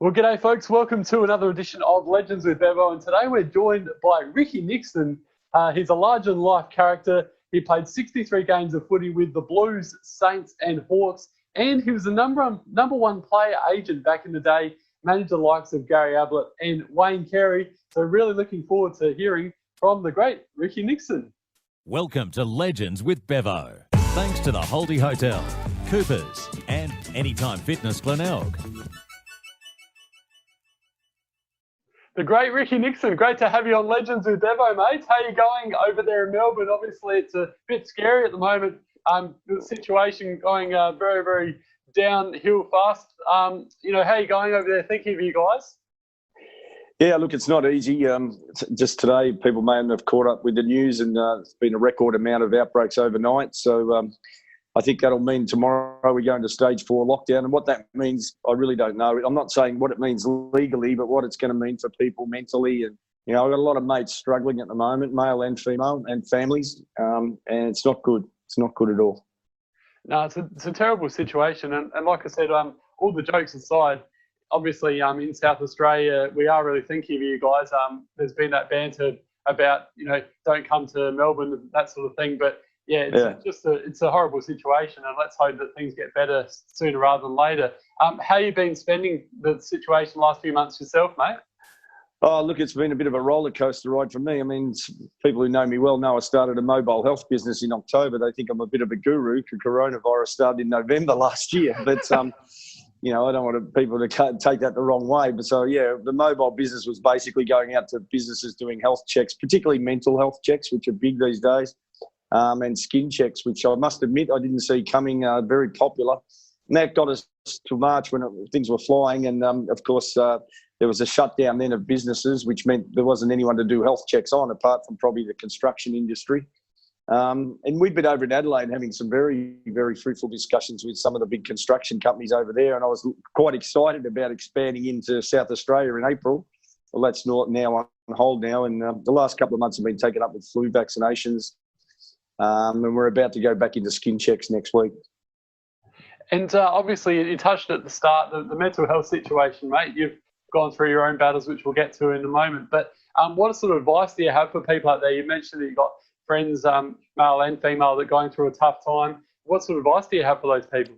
Well, g'day, folks. Welcome to another edition of Legends with Bevo, and today we're joined by Ricky Nixon. He's a larger-than-life character. He played 63 games of footy with the Blues, Saints and Hawks, and he was the number one player agent back in the day, managed the likes of Gary Ablett and Wayne Carey. So really looking forward to hearing from the great Ricky Nixon. Welcome to Legends with Bevo. Thanks to the Holdie Hotel, Coopers and Anytime Fitness Glenelg. The great Ricky Nixon, great to have you on Legends with Bevo, mate. How are you going over there in Melbourne? Obviously, it's a bit scary at the moment. The situation going very, very downhill fast. How are you going over there? Thinking of you guys. Yeah, look, it's not easy. Just today, people may have caught up with the news, and it's been a record amount of outbreaks overnight. So I think that'll mean tomorrow we go into stage 4 lockdown. And what that means, I really don't know. I'm not saying what it means legally, but what it's going to mean for people mentally. And, I've got a lot of mates struggling at the moment, male and female, and families. And it's not good. It's not good at all. No, it's a terrible situation. And like I said, all the jokes aside, obviously in South Australia, we are really thinking of you guys. There's been that banter about, don't come to Melbourne, that sort of thing. But yeah, it's a horrible situation, and let's hope that things get better sooner rather than later. How you been spending the situation the last few months yourself, mate? Oh, look, it's been a bit of a roller coaster ride for me. I mean, people who know me well know I started a mobile health business in October. They think I'm a bit of a guru. Coronavirus started in November last year, but I don't want people to take that the wrong way. But so, yeah, the mobile business was basically going out to businesses doing health checks, particularly mental health checks, which are big these days. And skin checks, which I must admit I didn't see coming, very popular. And that got us to March when things were flying. And, of course, there was a shutdown then of businesses, which meant there wasn't anyone to do health checks on apart from probably the construction industry. And we'd been over in Adelaide having some very, very fruitful discussions with some of the big construction companies over there. And I was quite excited about expanding into South Australia in April. Well, that's now on hold now. And the last couple of months have been taken up with flu vaccinations. And we're about to go back into skin checks next week. And obviously, you touched at the start, the mental health situation, mate. You've gone through your own battles, which we'll get to in a moment. But what sort of advice do you have for people out there? You mentioned that you've got friends, male and female, that are going through a tough time. What sort of advice do you have for those people?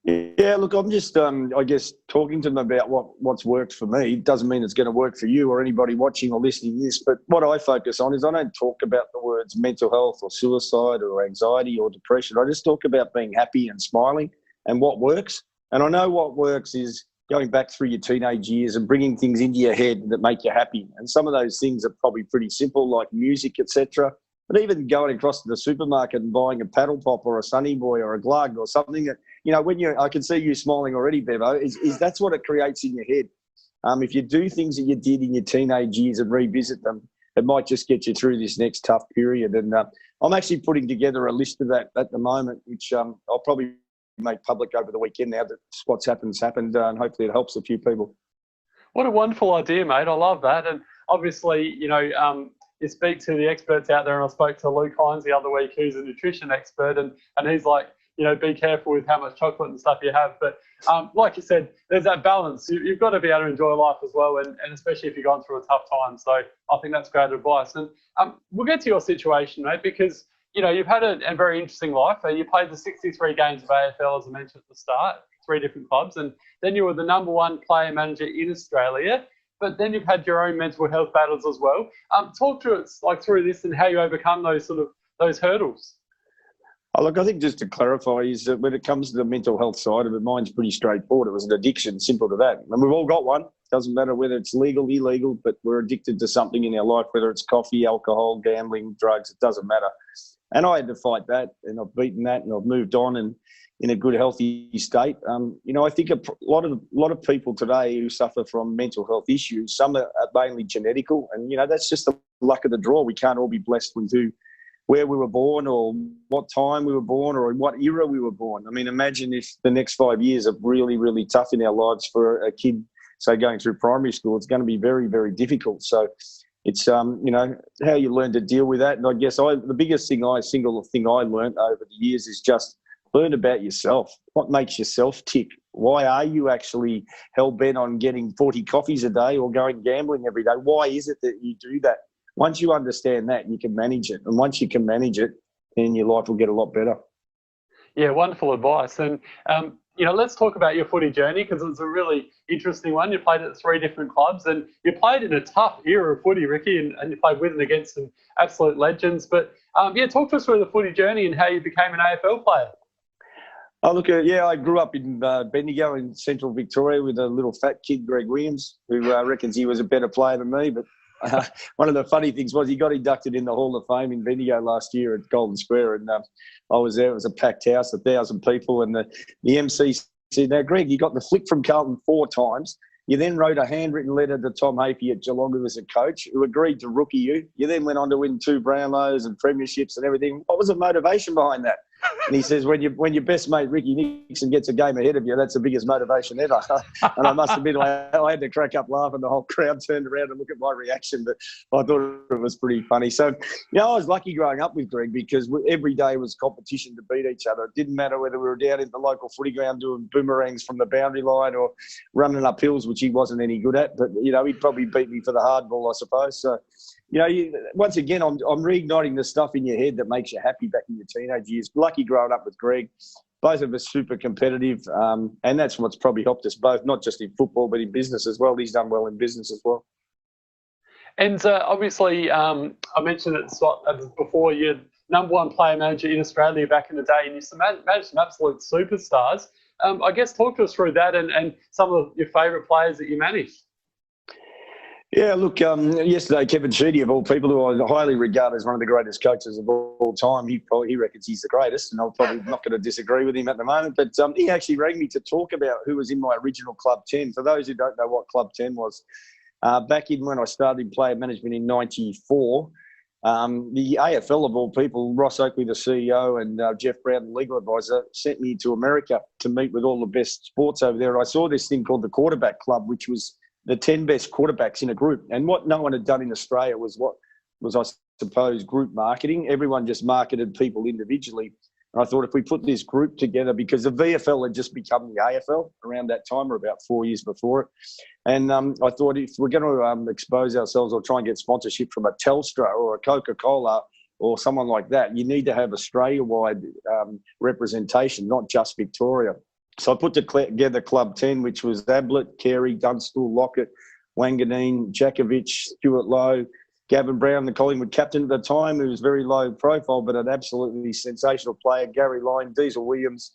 Yeah, look, I'm just, I guess, talking to them about what's worked for me. It doesn't mean it's going to work for you or anybody watching or listening to this, but what I focus on is I don't talk about the words mental health or suicide or anxiety or depression. I just talk about being happy and smiling and what works. And I know what works is going back through your teenage years and bringing things into your head that make you happy. And some of those things are probably pretty simple, like music, etc. But even going across to the supermarket and buying a paddle pop or a Sunny Boy or a glug or something that, I can see you smiling already, Bevo, is that's what it creates in your head. If you do things that you did in your teenage years and revisit them, it might just get you through this next tough period. And I'm actually putting together a list of that at the moment, which I'll probably make public over the weekend now that what's happened, and hopefully it helps a few people. What a wonderful idea, mate. I love that. And obviously, you speak to the experts out there, and I spoke to Luke Hines the other week, who's a nutrition expert, and he's like, be careful with how much chocolate and stuff you have. But like you said, there's that balance. You've got to be able to enjoy life as well, and especially if you're going through a tough time. So I think that's great advice. And we'll get to your situation, mate, because, you've had a very interesting life. You played the 63 games of AFL, as I mentioned at the start, 3 different clubs, and then you were the number 1 player manager in Australia. But then you've had your own mental health battles as well. Talk to us through this and how you overcome those hurdles. Oh, look, I think just to clarify is that when it comes to the mental health side of it, mine's pretty straightforward. It was an addiction, simple to that. And we've all got one. Doesn't matter whether it's legal, illegal, but we're addicted to something in our life, whether it's coffee, alcohol, gambling, drugs, it doesn't matter. And I had to fight that, and I've beaten that, and I've moved on and in a good, healthy state. I think a lot of people today who suffer from mental health issues, some are mainly genetical, and, that's just the luck of the draw. We can't all be blessed with where we were born or what time we were born or in what era we were born. I mean, imagine if the next 5 years are really, really tough in our lives for a kid, say, going through primary school. It's going to be very, very difficult. So it's, how you learn to deal with that. And I guess the biggest single thing I learned over the years is just learn about yourself. What makes yourself tick? Why are you actually hell-bent on getting 40 coffees a day or going gambling every day? Why is it that you do that? Once you understand that, you can manage it. And once you can manage it, then your life will get a lot better. Yeah, wonderful advice. And, let's talk about your footy journey, because it's a really interesting one. You played at 3 different clubs, and you played in a tough era of footy, Ricky, and you played with and against some absolute legends. But, talk to us through the footy journey and how you became an AFL player. Oh, look, I grew up in Bendigo in central Victoria with a little fat kid, Greg Williams, who reckons he was a better player than me. But one of the funny things was he got inducted in the Hall of Fame in Bendigo last year at Golden Square, and I was there. It was a packed house, 1,000 people, and the MC said, "Now, Greg, you got the flick from Carlton 4 times. You then wrote a handwritten letter to Tom Hafey at Geelong, who was a coach, who agreed to rookie you. You then went on to win 2 Brownlows and premierships and everything. What was the motivation behind that?" And he says, when your best mate, Ricky Nixon, gets a game ahead of you, that's the biggest motivation ever. And I must admit, I had to crack up laughing. The whole crowd turned around and looked at my reaction, but I thought it was pretty funny. So, I was lucky growing up with Greg, because every day was competition to beat each other. It didn't matter whether we were down in the local footy ground doing boomerangs from the boundary line or running up hills, which he wasn't any good at. But, he'd probably beat me for the hard ball, I suppose. So, once again, I'm reigniting the stuff in your head that makes you happy back in your teenage years. Lucky growing up with Greg. Both of us super competitive, and that's what's probably helped us both, not just in football, but in business as well. He's done well in business as well. And obviously, I mentioned it before, you're No.1 player manager in Australia back in the day, and you managed some absolute superstars. I guess talk to us through that and some of your favourite players that you managed. Yeah, look, yesterday, Kevin Sheedy, of all people, who I highly regard as one of the greatest coaches of all time, he reckons he's the greatest, and I'm probably not going to disagree with him at the moment, but he actually rang me to talk about who was in my original Club 10. For those who don't know what Club 10 was, back in when I started player management in 94, the AFL, of all people, Ross Oakley, the CEO, and Jeff Brown, the legal advisor, sent me to America to meet with all the best sports over there. I saw this thing called the Quarterback Club, which was the 10 best quarterbacks in a group. And what no one had done in Australia was I suppose, group marketing. Everyone just marketed people individually. And I thought if we put this group together, because the VFL had just become the AFL around that time, or about 4 years before it. And I thought if we're going to expose ourselves or try and get sponsorship from a Telstra or a Coca-Cola or someone like that, you need to have Australia-wide representation, not just Victoria. So I put together Club 10, which was Ablett, Carey, Dunstall, Lockett, Wanganeen, Jakovic, Stuart Lowe, Gavin Brown, the Collingwood captain at the time, who was very low profile, but an absolutely sensational player, Gary Lyon, Diesel Williams.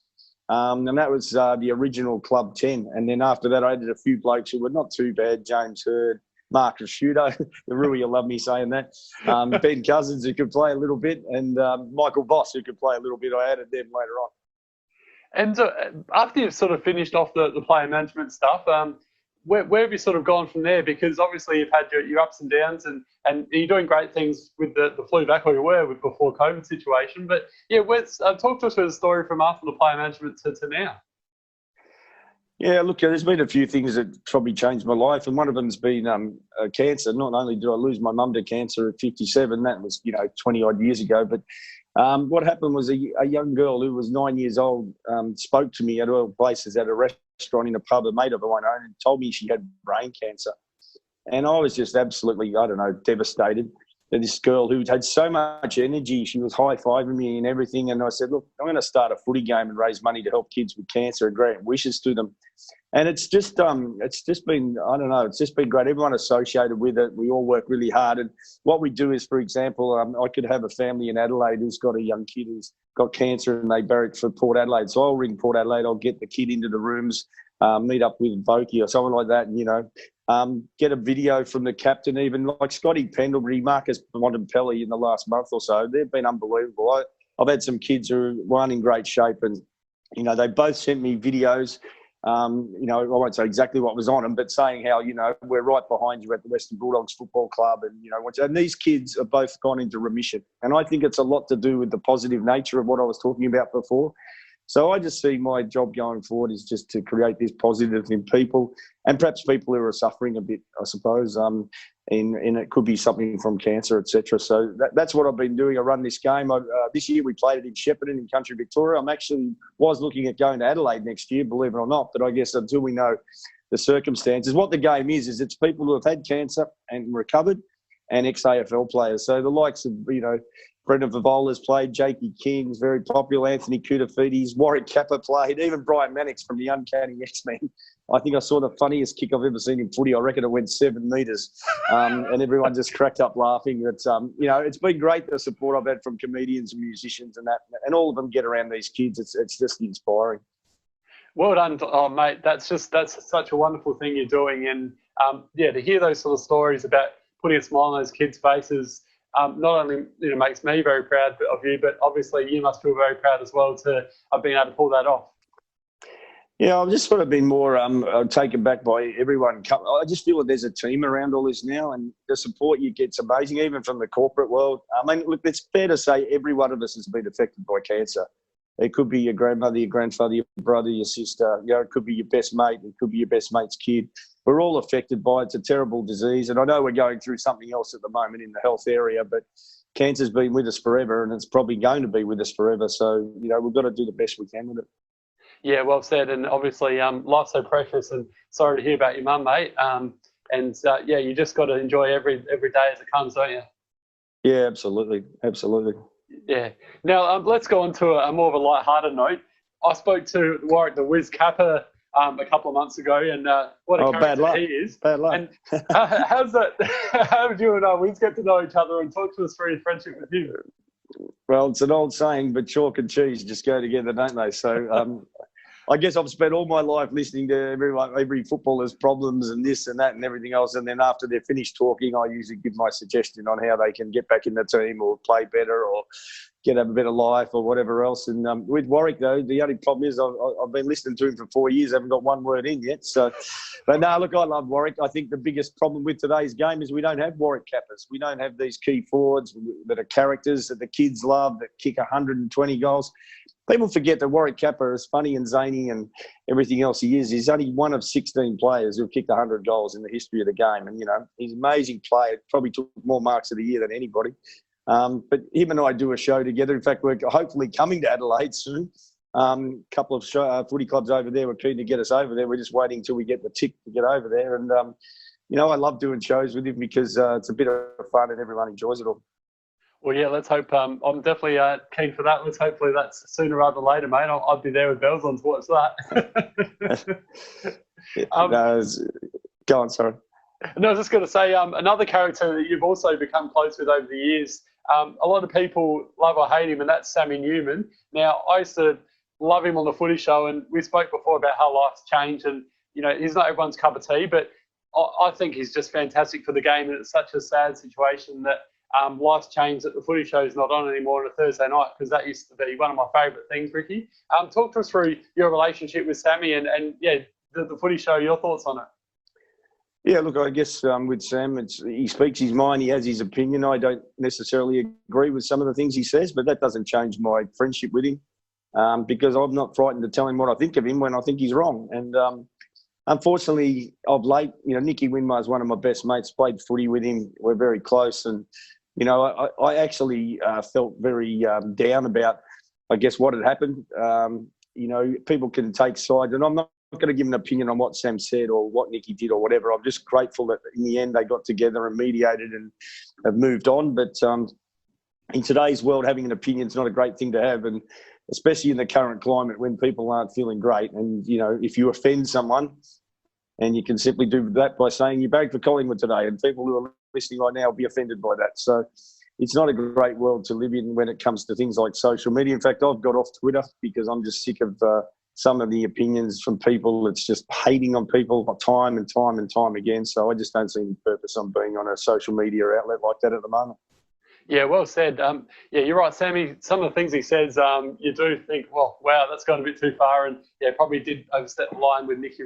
And that was the original Club 10. And then after that, I added a few blokes who were not too bad. James Hurd, Mark Rasciuto, Rui, you'll love me saying that. Ben Cousins, who could play a little bit, and Michael Voss, who could play a little bit. I added them later on. And after you've sort of finished off the player management stuff, where have you sort of gone from there? Because obviously you've had your ups and downs, and you're doing great things with the flu back, or you were with before COVID situation. But yeah, talk to us about the story from after the player management to now. Yeah, look, there's been a few things that probably changed my life, and one of them's been cancer. Not only did I lose my mum to cancer at 57, that was 20 odd years ago, but what happened was a young girl who was 9 years old spoke to me at all places, at a restaurant, in a pub, a mate of mine owned, and told me she had brain cancer. And I was just absolutely, devastated. And this girl who had so much energy, she was high-fiving me and everything. And I said, look, I'm going to start a footy game and raise money to help kids with cancer and grant wishes to them. And it's just been, it's just been great. Everyone associated with it, we all work really hard. And what we do is, for example, I could have a family in Adelaide who's got a young kid who's got cancer and they barrack for Port Adelaide. So I'll ring Port Adelaide, I'll get the kid into the rooms, meet up with Vokey or someone like that, and, get a video from the captain, even like Scotty Pendlebury, Marcus Montempelli in the last month or so. They've been unbelievable. I've had some kids who weren't in great shape, and, they both sent me videos. I won't say exactly what was on them, but saying how, we're right behind you at the Western Bulldogs Football Club. And these kids have both gone into remission. And I think it's a lot to do with the positive nature of what I was talking about before. So I just see my job going forward is just to create this positive in people, and perhaps people who are suffering a bit, I suppose. and it could be something from cancer, etc. So that's what I've been doing. I run this game. This year we played it in Shepparton in country Victoria. I'm actually was looking at going to Adelaide next year, believe it or not. But I guess until we know the circumstances, what the game is it's people who have had cancer and recovered, and ex-AFL players. So the likes of Brendan Favola's played, Jakey King's very popular, Anthony Koutafidis, Warwick Kappa played, even Brian Mannix from the Uncanny X-Men. I think I saw the funniest kick I've ever seen in footy. I reckon it went 7 metres, and everyone just cracked up laughing. It's been great, the support I've had from comedians and musicians and that, and all of them get around these kids. It's just inspiring. Well done, mate. That's such a wonderful thing you're doing, and to hear those sort of stories about putting a smile on those kids' faces. Not only makes me very proud of you, but obviously you must feel very proud as well to have been able to pull that off. Yeah, I've just sort of been more taken back by everyone. I just feel that there's a team around all this now, and the support you get's amazing, even from the corporate world. I mean, look, it's fair to say every one of us has been affected by cancer. It could be your grandmother, your grandfather, your brother, your sister. It could be your best mate. It could be your best mate's kid. We're all affected by it. It's a terrible disease. And I know we're going through something else at the moment in the health area, but cancer's been with us forever, and it's probably going to be with us forever. So, we've got to do the best we can with it. Yeah, well said. And obviously, life's so precious, and sorry to hear about your mum, mate. You just got to enjoy every day as it comes, don't you? Yeah, absolutely. Absolutely. Yeah. Now, let's go on to a more of a light-hearted note. I spoke to Warwick the Wiz Kappa a couple of months ago, and what a character he is. Bad luck. And how's that? How did you and Wiz get to know each other, and talk to us through your friendship with him? Well, it's an old saying, but chalk and cheese just go together, don't they? So I guess I've spent all my life listening to every footballer's problems and this and that and everything else. And then after they're finished talking, I usually give my suggestion on how they can get back in the team or play better or have a better life or whatever else. And with Warwick, though, the only problem is I've been listening to him for 4 years, haven't got one word in yet. So, but no, look, I love Warwick. I think the biggest problem with today's game is we don't have Warwick Kappas. We don't have these key forwards that are characters that the kids love, that kick 120 goals. People forget that Warwick Kappa, as funny and zany and everything else he is, he's only one of 16 players who've kicked 100 goals in the history of the game. And, he's an amazing player. Probably took more marks of the year than anybody. But him and I do a show together. In fact, we're hopefully coming to Adelaide soon. A couple of footy clubs over there were keen to get us over there. We're just waiting until we get the tick to get over there. And, I love doing shows with him because it's a bit of fun and everyone enjoys it all. Well, yeah, let's hope. I'm definitely keen for that. Hopefully that's sooner rather than later, mate. I'll be there with bells on to watch that. Go on, sorry. No, I was just going to say another character that you've also become close with over the years. A lot of people love or hate him, and that's Sammy Newman. Now, I used to love him on the Footy Show, and we spoke before about how life's changed, and he's not everyone's cup of tea, but I think he's just fantastic for the game, and it's such a sad situation that life's changed that the Footy Show is not on anymore on a Thursday night, because that used to be one of my favourite things, Ricky. Talk to us through your relationship with Sammy and the Footy Show, your thoughts on it. Yeah, look, I guess with Sam, he speaks his mind, he has his opinion. I don't necessarily agree with some of the things he says, but that doesn't change my friendship with him because I'm not frightened to tell him what I think of him when I think he's wrong. And unfortunately, of late, Nicky Winmar is one of my best mates, played footy with him. We're very close. And, I actually felt very down about, I guess, what had happened. People can take sides, and I'm not going to give an opinion on what Sam said or what Nicky did or whatever. I'm just grateful that in the end they got together and mediated and have moved on. But in today's world, having an opinion is not a great thing to have, and especially in the current climate when people aren't feeling great. And, if you offend someone, and you can simply do that by saying you bagged for Collingwood today, and people who are listening right now will be offended by that. So it's not a great world to live in when it comes to things like social media. In fact, I've got off Twitter because I'm just sick of some of the opinions from people. It's just hating on people time and time and time again. So I just don't see any purpose on being on a social media outlet like that at the moment. Yeah, well said. You're right, Sammy. Some of the things he says, you do think, well, wow, that's gone a bit too far. And, probably did overstep the line with Nicky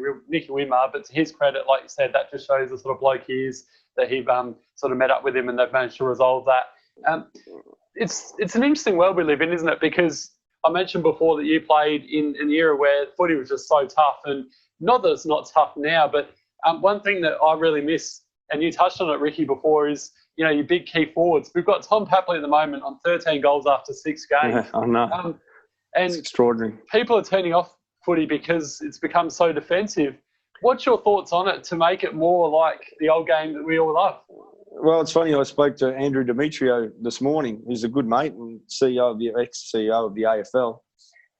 Winmar. But to his credit, like you said, that just shows the sort of bloke he is, that he sort of met up with him and they've managed to resolve that. It's an interesting world we live in, isn't it? Because I mentioned before that you played in an era where footy was just so tough. And not that it's not tough now, but one thing that I really miss and you touched on it, Ricky, before, is, you know, your big key forwards. We've got Tom Papley at the moment on 13 goals after 6 games. I know. And it's extraordinary. People are turning off footy because it's become so defensive. What's your thoughts on it to make it more like the old game that we all love? Well, it's funny. I spoke to Andrew Demetrio this morning. He's a good mate and ex-CEO of the AFL.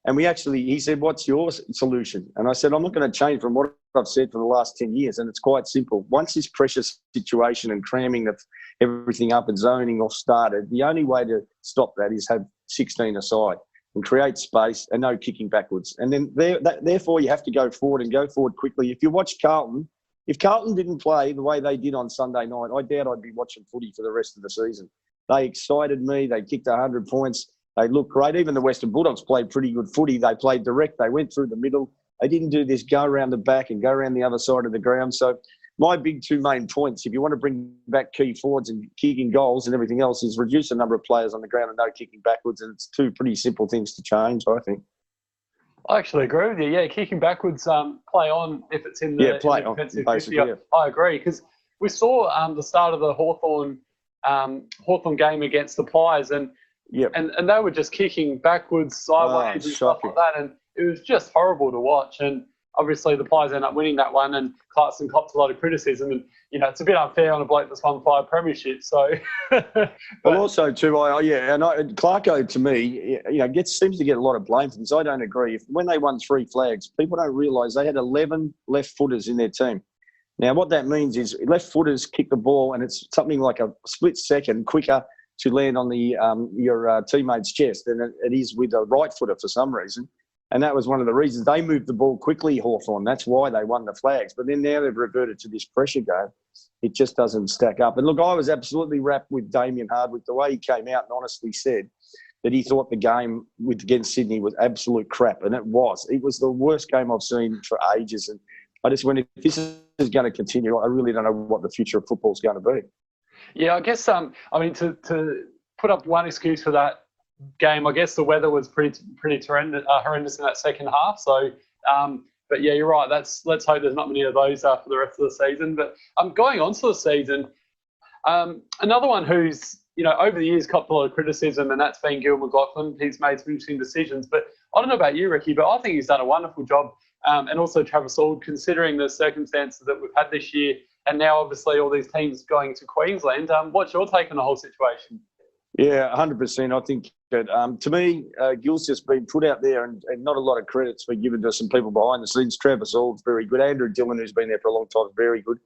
And he said, what's your solution? And I said, I'm not going to change from what I've said for the last 10 years. And it's quite simple. Once this pressure situation and cramming of everything up and zoning off started, the only way to stop that is have 16 aside and create space and no kicking backwards. And then therefore you have to go forward and go forward quickly. If you watch Carlton, if Carlton didn't play the way they did on Sunday night, I doubt I'd be watching footy for the rest of the season. They excited me. They kicked 100 points. They looked great. Even the Western Bulldogs played pretty good footy. They played direct. They went through the middle. They didn't do this go around the back and go around the other side of the ground. So my big 2 main points, if you want to bring back key forwards and kicking goals and everything else, is reduce the number of players on the ground and no kicking backwards. And it's 2 pretty simple things to change, I think. I actually agree with you. Yeah, kicking backwards, play on if it's in the, play in the on, defensive basically. 50. Yeah. I agree, because we saw the start of the Hawthorn game against the Pies, and they were just kicking backwards, sideways, and stuff like that, and it was just horrible to watch. And obviously the Pies ended up winning that one, and Clarkson copped a lot of criticism. And, you know, it's a bit unfair on a bloke that's won 5 premierships. So, well, also too, Clarko to me, you know, seems to get a lot of blame for this. I don't agree. When they won 3 flags, people don't realise they had 11 left footers in their team. Now, what that means is left footers kick the ball, and it's something like a split second quicker to land on your teammate's chest than it is with a right footer for some reason. And that was one of the reasons they moved the ball quickly, Hawthorn. That's why they won the flags. But then now they've reverted to this pressure game. It just doesn't stack up. And look, I was absolutely wrapped with Damien Hardwick, the way he came out and honestly said that he thought the game against Sydney was absolute crap. And it was. It was the worst game I've seen for ages. And I just went, if this is going to continue, I really don't know what the future of football is going to be. Yeah, I guess, I mean, to put up one excuse for that game, I guess the weather was pretty horrendous in that second half. So, but yeah, you're right. Let's hope there's not many of those for the rest of the season. But going on to the season, another one who's, you know, over the years copped a lot of criticism, and that's been Gil McLachlan. He's made some interesting decisions. But I don't know about you, Ricky, but I think he's done a wonderful job. And also Travis Auld, considering the circumstances that we've had this year, and now obviously all these teams going to Queensland. What's your take on the whole situation? Yeah, 100%. I think that, to me, Gil's just been put out there and not a lot of credit's been given to some people behind the scenes. Travis Ald's very good. Andrew Dillon, who's been there for a long time, is very good.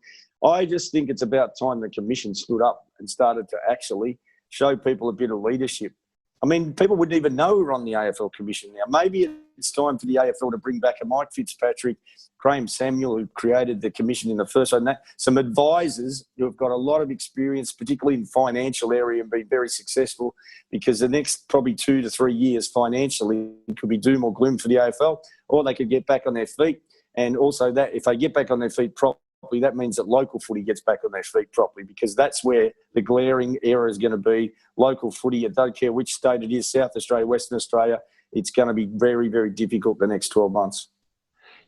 I just think it's about time the Commission stood up and started to actually show people a bit of leadership. I mean, people wouldn't even know we're on the AFL Commission now. Maybe it's time for the AFL to bring back a Mike Fitzpatrick, Graham Samuel, who created the commission in the first one. Some advisors who have got a lot of experience, particularly in the financial area, and been very successful, because the next probably 2 to 3 years financially could be doom or gloom for the AFL, or they could get back on their feet. And also that if they get back on their feet properly, that means that local footy gets back on their feet properly, because that's where the glaring error is going to be. Local footy, I don't care which state it is, South Australia, Western Australia, it's going to be very, very difficult the next 12 months.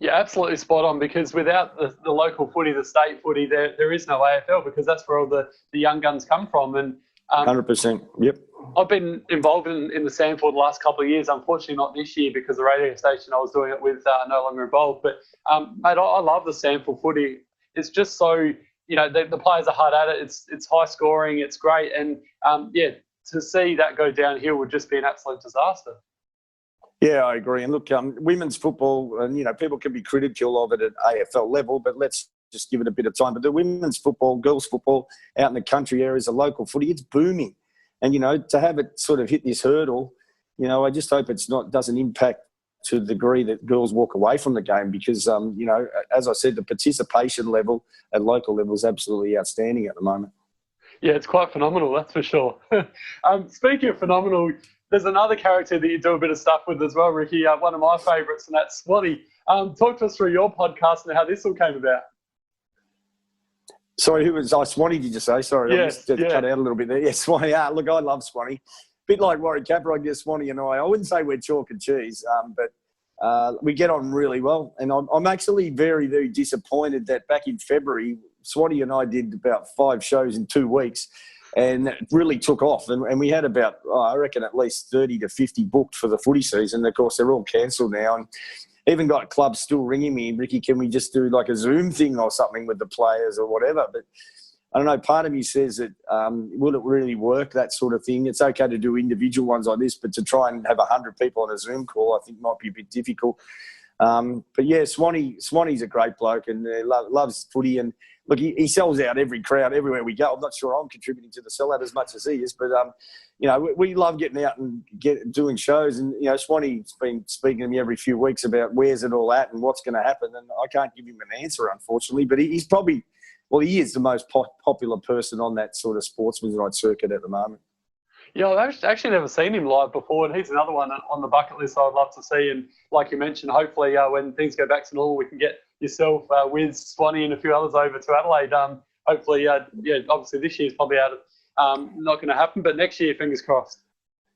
Yeah, absolutely spot on, because without the local footy, the state footy, there is no AFL, because that's where all the young guns come from. And 100%, yep. I've been involved in the Sandford the last couple of years, unfortunately not this year because the radio station I was doing it with no longer involved. But, mate, I love the Sandford footy. It's just so, you know, the players are hard at it. It's high scoring. It's great. And, to see that go downhill would just be an absolute disaster. Yeah, I agree. And look, women's football, and, you know, people can be critical of it at AFL level, but let's just give it a bit of time. But the women's football, girls' football out in the country areas, the local footy, it's booming. And, you know, to have it sort of hit this hurdle, you know, I just hope doesn't impact to the degree that girls walk away from the game, because, you know, as I said, the participation level at local level is absolutely outstanding at the moment. Yeah, it's quite phenomenal, that's for sure. Speaking of phenomenal, there's another character that you do a bit of stuff with as well, Ricky, one of my favourites, and that's Swanee. Talk to us through your podcast and how this all came about. Sorry, who was Swanee, did you say? Sorry, yeah, I just cut out a little bit there. Yeah, Swanee. Look, I love Swanee. Bit like Warwick Capper, I guess Swanee and I wouldn't say we're chalk and cheese, but We get on really well. And I'm actually very, very disappointed that back in February, Swatty and I did about 5 shows in 2 weeks, and it really took off. And we had about, I reckon, at least 30 to 50 booked for the footy season. Of course, they're all cancelled now. And even got clubs still ringing me, Ricky, can we just do like a Zoom thing or something with the players or whatever? But I don't know, part of me says that will it really work, that sort of thing? It's okay to do individual ones like this, but to try and have 100 people on a Zoom call, I think might be a bit difficult. But yeah, Swanee's a great bloke and loves footy. And look, he sells out every crowd everywhere we go. I'm not sure I'm contributing to the sellout as much as he is, but we love getting out and doing shows. And Swanee's been speaking to me every few weeks about where's it all at and what's going to happen. And I can't give him an answer, unfortunately. But he's probably, he is the most popular person on that sort of sportsman's night circuit at the moment. Yeah, I've actually never seen him live before, and he's another one on the bucket list I'd love to see. And like you mentioned, hopefully when things go back to normal, we can get yourself, Wiz, Swanee, and a few others over to Adelaide. Hopefully, obviously this year's probably not going to happen, but next year, fingers crossed.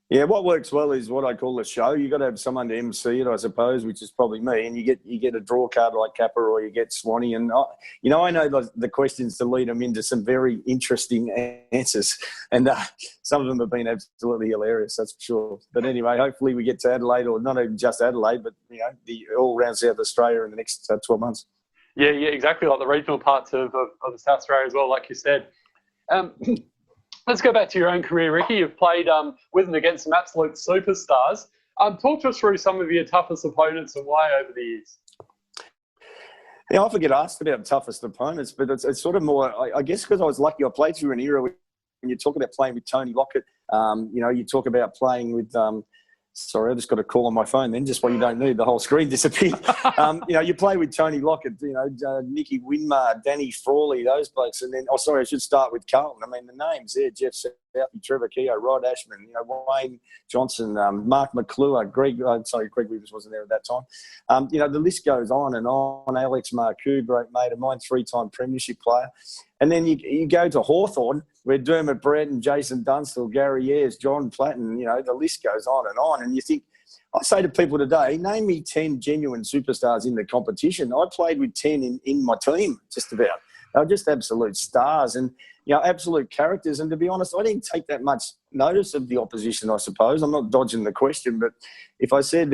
Yeah, what works well is what I call a show. You've got to have someone to MC it, I suppose, which is probably me. And you get a draw card like Kappa, or you get Swanee. And I know the questions to lead them into some very interesting answers, and some of them have been absolutely hilarious. That's for sure. But anyway, hopefully we get to Adelaide, or not even just Adelaide, but the all around South Australia in the next 12 months. Yeah, exactly, like the regional parts of the South Australia as well, like you said. Let's go back to your own career, Ricky. You've played with and against some absolute superstars. Talk to us through some of your toughest opponents and why over the years. Yeah, I often get asked about toughest opponents, but it's sort of more, I guess, because I was lucky. I played through an era when you talk about playing with Tony Lockett. You talk about playing with sorry, I just got a call on my phone then, just when you don't need, the whole screen disappeared. You play with Tony Lockett, Nicky Winmar, Danny Frawley, those blokes. And then, I should start with Carlton. I mean, the names there, Jeff Southey, Trevor Keogh, Rod Ashman, Wayne Johnson, Mark McClure, Greg Weavers wasn't there at that time. The list goes on and on. Alex Marcoux, great mate of mine, 3-time premiership player. And then you go to Hawthorn, where Dermot Brett and Jason Dunstall, Gary Ayres, John Platten, the list goes on. And you think, I say to people today, name me 10 genuine superstars in the competition. I played with 10 in my team, just about. They were just absolute stars and, absolute characters. And to be honest, I didn't take that much notice of the opposition, I suppose. I'm not dodging the question, but if I said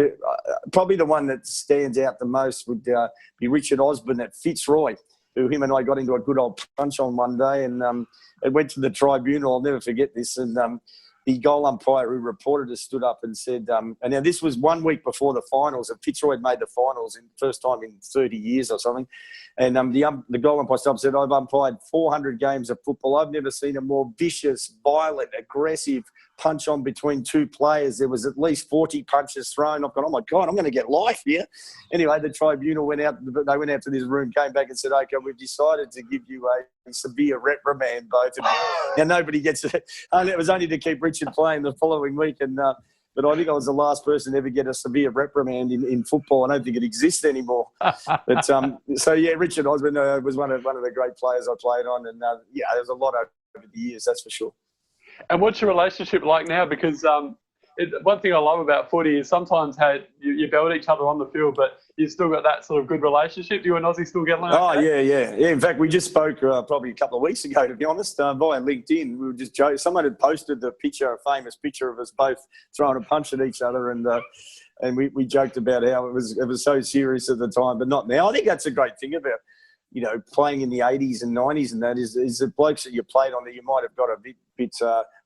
probably the one that stands out the most would be Richard Osborne at Fitzroy, who him and I got into a good old punch on one day, and it went to the tribunal. I'll never forget this. And the goal umpire who reported us stood up and said, and now this was 1 week before the finals, and Fitzroy had made the finals in first time in 30 years or something. And the goal umpire stopped and said, I've umpired 400 games of football. I've never seen a more vicious, violent, aggressive punch on between two players. There was at least 40 punches thrown. I've gone, oh my God, I'm going to get life here. Anyway, the tribunal went out to this room, came back and said, okay, we've decided to give you a severe reprimand, both of you. Now, nobody gets it. And it was only to keep Richard playing the following week. And but I think I was the last person to ever get a severe reprimand in football. I don't think it exists anymore. But Richard Osborne was one of the great players I played on. And there's a lot over the years, that's for sure. And what's your relationship like now? Because one thing I love about footy is sometimes how you belt each other on the field, but you've still got that sort of good relationship. Do you and Ozzy still get along? Oh, yeah. In fact, we just spoke probably a couple of weeks ago, to be honest, via LinkedIn. We were just joking. Someone had posted a famous picture of us both throwing a punch at each other, and we joked about how it was so serious at the time, but not now. I think that's a great thing about playing in the 80s and 90s, and that is the blokes that you played on that you might have got a bit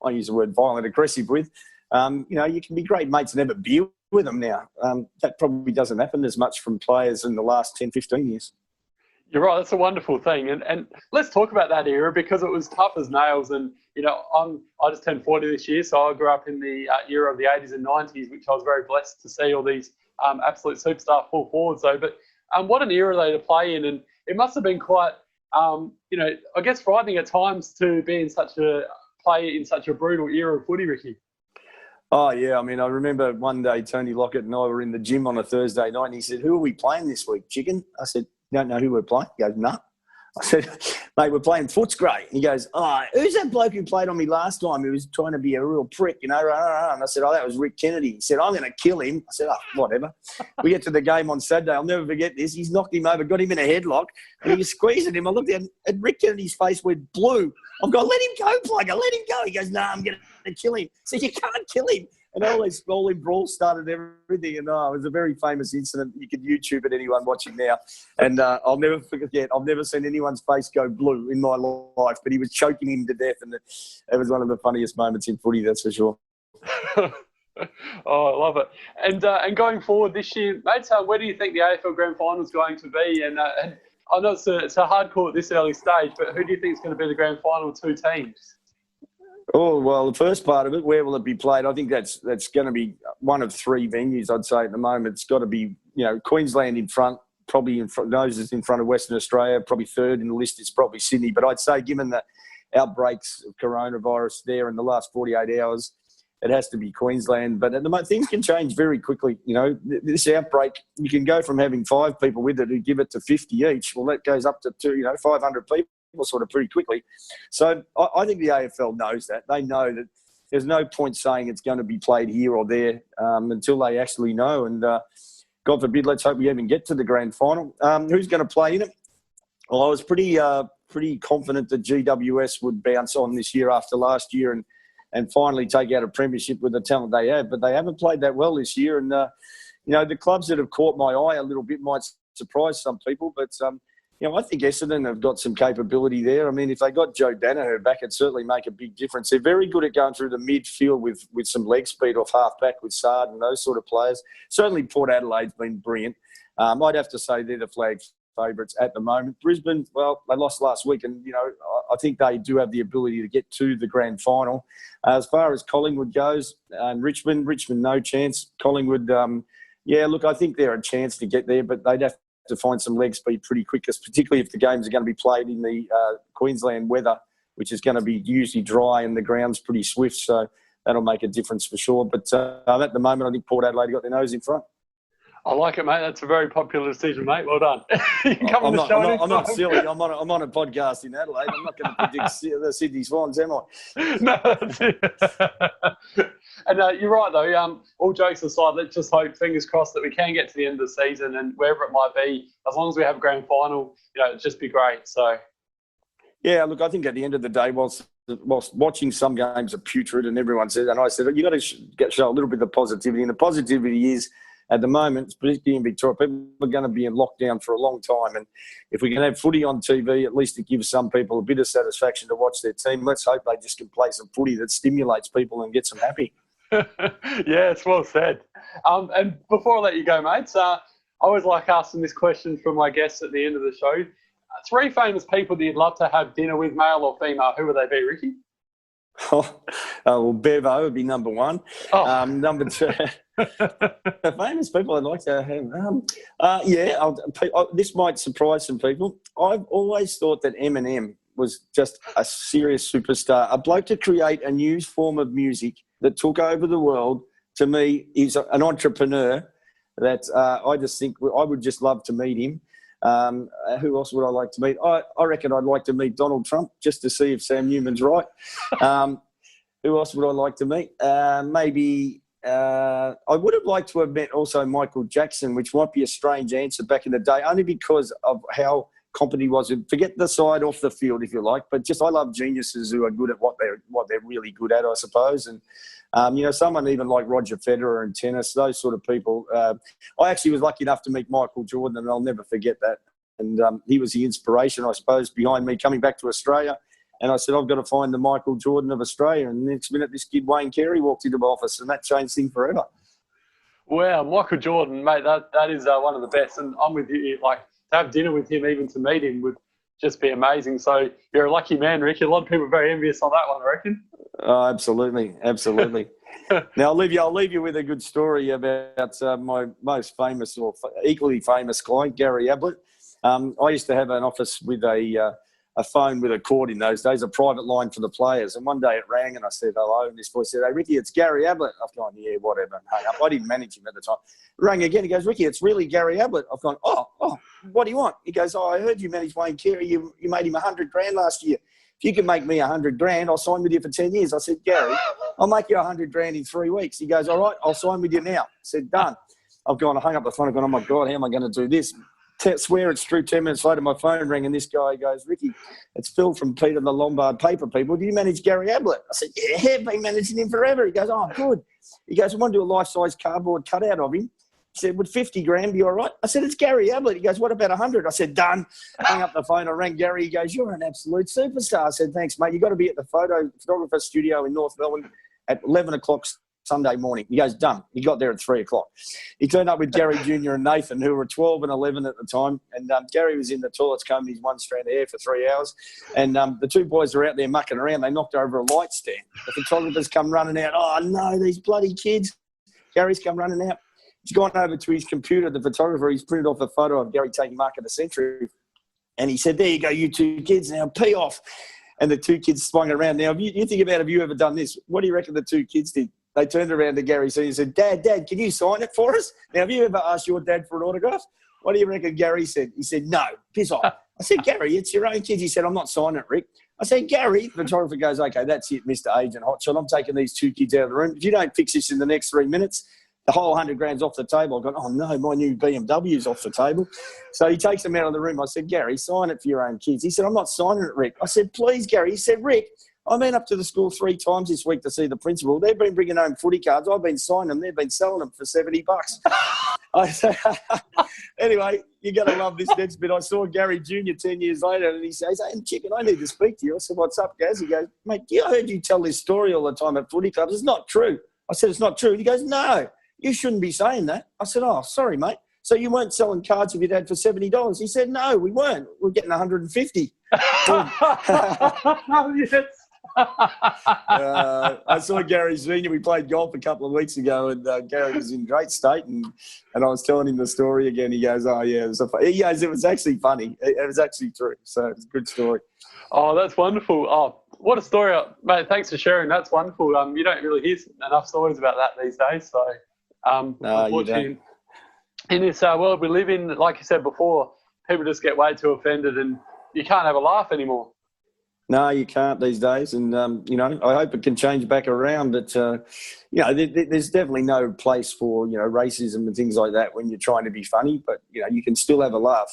I use the word violent, aggressive with. You can be great mates and have a beer with them now. That probably doesn't happen as much from players in the last 10, 15 years. You're right. That's a wonderful thing. And let's talk about that era, because it was tough as nails. And, I just turned 40 this year, so I grew up in the era of the 80s and 90s, which I was very blessed to see all these absolute superstar full forwards, though. But what an era they to play in. And it must have been quite, I guess frightening at times to be in such a brutal era of footy, Ricky. Oh, yeah. I mean, I remember one day Tony Lockett and I were in the gym on a Thursday night, and he said, who are we playing this week, chicken? I said, you don't know who we're playing? He goes, no. I said, mate, we're playing foot's great. And he goes, oh, who's that bloke who played on me last time who was trying to be a real prick, And I said, oh, that was Rick Kennedy. He said, I'm going to kill him. I said, oh, whatever. We get to the game on Saturday. I'll never forget this. He's knocked him over, got him in a headlock, and he was squeezing him. I looked at him, and Rick Kennedy's face went blue. I'm going, let him go, Plugger, let him go. He goes, no, I'm going to kill him. I said, you can't kill him. And all this brawling brawl started everything. And it was a very famous incident. You can YouTube it, anyone watching now. And I'll never forget, I've never seen anyone's face go blue in my life, but he was choking him to death. And it was one of the funniest moments in footy, that's for sure. Oh, I love it. And going forward this year, mate, where do you think the AFL Grand Final is going to be? And I know it's a hard call at this early stage, but who do you think is going to be the Grand Final with two teams? Oh, well, the first part of it, where will it be played? I think that's going to be one of three venues, I'd say, at the moment. It's got to be, Queensland in front, probably in front, noses in front of Western Australia, probably third in the list is probably Sydney. But I'd say, given the outbreaks of coronavirus there in the last 48 hours, it has to be Queensland. But at the moment, things can change very quickly. This outbreak, you can go from having 5 people with it who give it to 50 each. Well, that goes up to 500 people sort of pretty quickly. So I think the AFL knows that. They know that there's no point saying it's going to be played here or there until they actually know. And God forbid, let's hope we even get to the grand final. Who's going to play in it? Well, I was pretty confident that GWS would bounce on this year after last year and finally take out a premiership with the talent they have. But they haven't played that well this year. And, the clubs that have caught my eye a little bit might surprise some people. But, I think Essendon have got some capability there. I mean, if they got Joe Danaher back, it'd certainly make a big difference. They're very good at going through the midfield with some leg speed off half-back with Sard and those sort of players. Certainly Port Adelaide's been brilliant. I'd have to say they're the flag favourites at the moment. Brisbane, well, they lost last week and, I think they do have the ability to get to the grand final. As far as Collingwood goes, and Richmond, no chance. Collingwood, I think they're a chance to get there, but they'd have to find some leg speed pretty quick, particularly if the games are going to be played in the Queensland weather, which is going to be usually dry and the ground's pretty swift, so that'll make a difference for sure. But at the moment, I think Port Adelaide got their nose in front. I like it, mate. That's a very popular decision, mate. Well done. You can come on the show. I'm not silly. I'm on a podcast in Adelaide. I'm not going to predict the Sydney Swans, am I? No, that's it. And you're right, though. All jokes aside, let's just hope, fingers crossed, that we can get to the end of the season and wherever it might be, as long as we have a grand final, it'd just be great. So, yeah, look, I think at the end of the day, whilst watching some games are putrid and everyone says, and I said, you got to show a little bit of positivity, and the positivity is, at the moment, particularly in Victoria, people are going to be in lockdown for a long time. And if we can have footy on TV, at least it gives some people a bit of satisfaction to watch their team. Let's hope they just can play some footy that stimulates people and gets them happy. Yeah, it's well said. And before I let you go, mates, I always like asking this question from my guests at the end of the show. 3 famous people that you'd love to have dinner with, male or female, who would they be, Ricky? Well, Bevo would be number 1. Number 2, famous people I'd like to have. This might surprise some people. I've always thought that Eminem was just a serious superstar. A bloke to create a new form of music that took over the world. To me, he's an entrepreneur that I just think I would just love to meet him. Who else would I like to meet? I reckon I'd like to meet Donald Trump just to see if Sam Newman's right. Who else would I like to meet? Maybe I would have liked to have met also Michael Jackson, which might be a strange answer back in the day, only because of how competent he was. Forget the side off the field, if you like, but just I love geniuses who are good at what they're really good at, I suppose. And someone even like Roger Federer in tennis, those sort of people. I actually was lucky enough to meet Michael Jordan, and I'll never forget that. And he was the inspiration, I suppose, behind me coming back to Australia. And I said, I've got to find the Michael Jordan of Australia. And the next minute, this kid, Wayne Carey, walked into my office, and that changed things forever. Wow, Michael Jordan, mate, that is one of the best. And I'm with you, like, to have dinner with him, even to meet him, would just be amazing. So you're a lucky man, Rick. A lot of people are very envious on that one, I reckon. Oh, absolutely. Now, I'll leave you with a good story about my most famous or equally famous client, Gary Ablett. I used to have an office with a a phone with a cord in those days, a private line for the players. And one day it rang and I said, hello. And this voice said, hey, Ricky, it's Gary Ablett. I've gone, yeah, whatever. And hung up. I didn't manage him at the time. It rang again. He goes, Ricky, it's really Gary Ablett. I've gone, oh, what do you want? He goes, I heard you managed Wayne Carey. You made him $100,000 last year. If you can make me $100,000, I'll sign with you for 10 years. I said, Gary, I'll make you $100,000 in 3 weeks. He goes, all right, I'll sign with you now. I said, done. I've gone, I hung up the phone. I've gone, oh, my God, how am I going to do this? Swear it's true. 10 minutes later, my phone rang and this guy goes, Ricky, it's Phil from Peter the Lombard Paper People. Do you manage Gary Ablett? I said, yeah, I've been managing him forever. He goes, oh, good. He goes, I want to do a life-size cardboard cutout of him. He said, would 50 grand be all right? I said, it's Gary Ablett. He goes, what about 100? I said, done. Hung up the phone. I rang Gary. He goes, you're an absolute superstar. I said, thanks, mate. You've got to be at the photographer studio in North Melbourne at 11 o'clock Sunday morning. He goes, done. He got there at 3 o'clock. He turned up with Gary Jr. and Nathan, who were 12 and 11 at the time. And Gary was in the toilets combing his one strand of hair for 3 hours. And the two boys were out there mucking around. They knocked over a light stand. The photographers come running out. Oh, no, these bloody kids. Gary's come running out. He's gone over to his computer, the photographer. He's printed off a photo of Gary taking mark of the century. And he said, there you go, you two kids, now pee off. And the two kids swung around. Now, if you think about, have you ever done this? What do you reckon the two kids did? They turned around to Gary Senior and said, Dad, can you sign it for us? Now, have you ever asked your dad for an autograph? What do you reckon Gary said? He said, no, piss off. I said, Gary, it's your own kids. He said, I'm not signing it, Rick. I said, Gary, the photographer goes, okay, that's it, Mr. Agent Hotshot. I'm taking these two kids out of the room. If you don't fix this in the next 3 minutes, the whole $100,000's off the table. I've gone, oh, no, my new BMW's off the table. So he takes them out of the room. I said, Gary, sign it for your own kids. He said, I'm not signing it, Rick. I said, please, Gary. He said, Rick, I've been up to the school 3 times this week to see the principal. They've been bringing home footy cards. I've been signing them. They've been selling them for $70. I said, anyway, you're going to love this next bit. I saw Gary Jr. 10 years later and he says, hey, Chicken, I need to speak to you. I said, what's up, Gaz? He goes, mate, I heard you tell this story all the time at footy clubs. It's not true. I said, it's not true. He goes, no, you shouldn't be saying that. I said, oh, sorry, mate. So you weren't selling cards with your dad for $70? He said, no, we weren't. We're getting 150. Yes. I saw Gary Senior. We played golf a couple of weeks ago, and Gary was in great state, and I was telling him the story again. He goes, "Oh yeah, he goes, it was actually funny. It was actually true. So it's a good story." Oh, that's wonderful. Oh, what a story, mate! Thanks for sharing. That's wonderful. You don't really hear enough stories about that these days. So, no, you don't. In this world we live in, like you said before, people just get way too offended, and you can't have a laugh anymore. No, you can't these days, and I hope it can change back around. But there's definitely no place for racism and things like that when you're trying to be funny. But you can still have a laugh,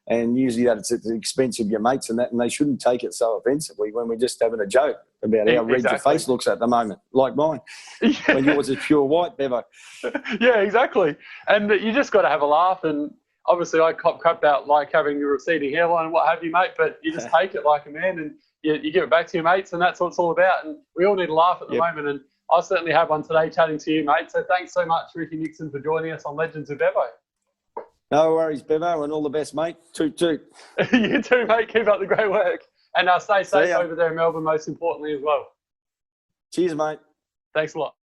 and usually that's at the expense of your mates and that, and they shouldn't take it so offensively when we're just having a joke about how red your face looks at the moment, like mine. Yeah. When yours is pure white, Bevo. Yeah, exactly. And you just got to have a laugh. And obviously, I cop crap out like having a receding hairline and what have you, mate. But you just take it like a man and you give it back to your mates, and that's what it's all about. And we all need a laugh at the moment, and I certainly have one today chatting to you, mate. So thanks so much, Ricky Nixon, for joining us on Legends of Bevo. No worries, Bevo, and all the best, mate. Toot, toot. You too, mate. Keep up the great work. And stay safe over there in Melbourne, most importantly, as well. Cheers, mate. Thanks a lot.